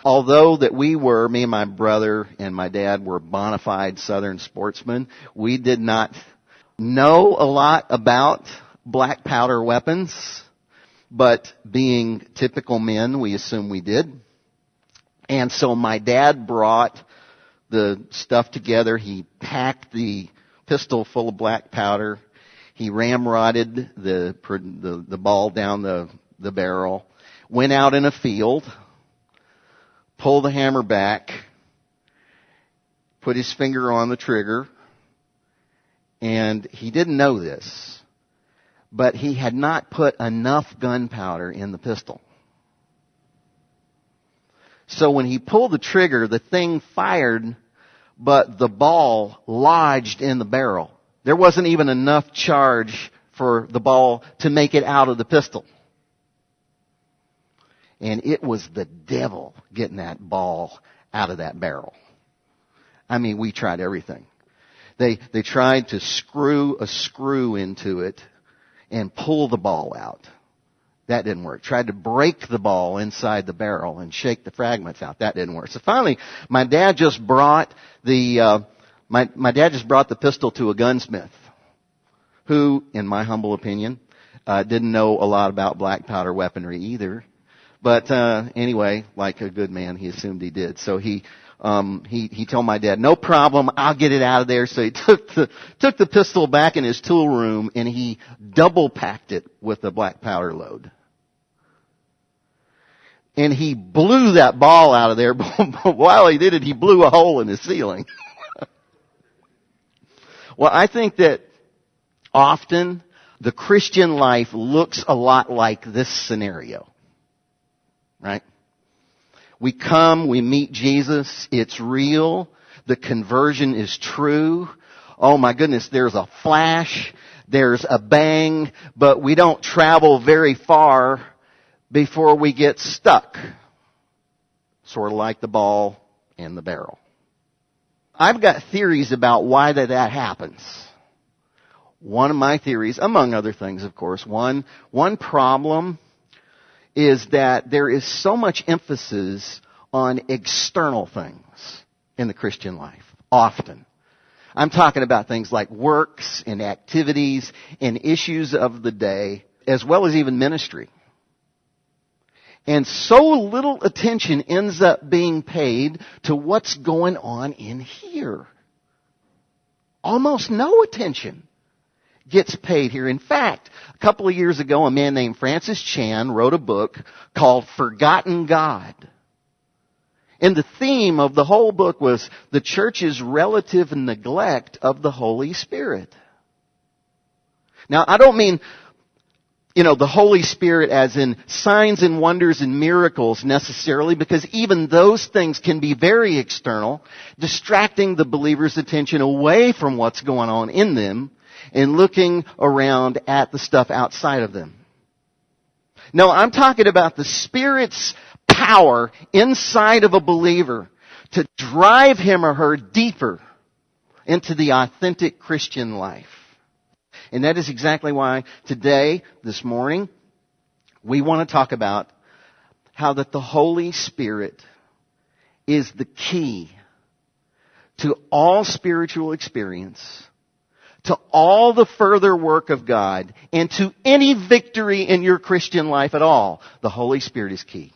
Although that me and my brother and my dad were bona fide Southern sportsmen, we did not know a lot about black powder weapons, but being typical men, we assume we did. And so my dad brought the stuff together. He packed the pistol full of black powder. He ramrodded the ball down the barrel, went out in a field, pulled the hammer back, put his finger on the trigger, and he didn't know this, but he had not put enough gunpowder in the pistol. So when he pulled the trigger, the thing fired, but the ball lodged in the barrel. There wasn't even enough charge for the ball to make it out of the pistol. And it was the devil getting that ball out of that barrel. I mean, we tried everything. They tried to screw a screw into it and pull the ball out. That didn't work. Tried to break the ball inside the barrel and shake the fragments out. That didn't work. So finally, my dad just brought the pistol to a gunsmith who, in my humble opinion, didn't know a lot about black powder weaponry either. But anyway, like a good man, he assumed he did. So he told my dad, "No problem, I'll get it out of there." So he took the pistol back in his tool room and he double packed it with a black powder load. And he blew that ball out of there, but while he did it, he blew a hole in the ceiling. Well, I think that often the Christian life looks a lot like this scenario. Right? We come, we meet Jesus, it's real, the conversion is true. Oh my goodness, there's a flash, there's a bang, but we don't travel very far before we get stuck. Sort of like the ball in the barrel. I've got theories about why that happens. One of my theories, among other things of course, one problem is that there is so much emphasis on external things in the Christian life, often. I'm talking about things like works and activities and issues of the day, as well as even ministry. And so little attention ends up being paid to what's going on in here. Almost no attention gets paid here. In fact, a couple of years ago, a man named Francis Chan wrote a book called Forgotten God. And the theme of the whole book was the church's relative neglect of the Holy Spirit. Now, I don't mean, the Holy Spirit as in signs and wonders and miracles necessarily, because even those things can be very external, distracting the believer's attention away from what's going on in them and looking around at the stuff outside of them. No, I'm talking about the Spirit's power inside of a believer to drive him or her deeper into the authentic Christian life. And that is exactly why today, this morning, we want to talk about how that the Holy Spirit is the key to all spiritual experience, to all the further work of God, and to any victory in your Christian life at all. The Holy Spirit is key.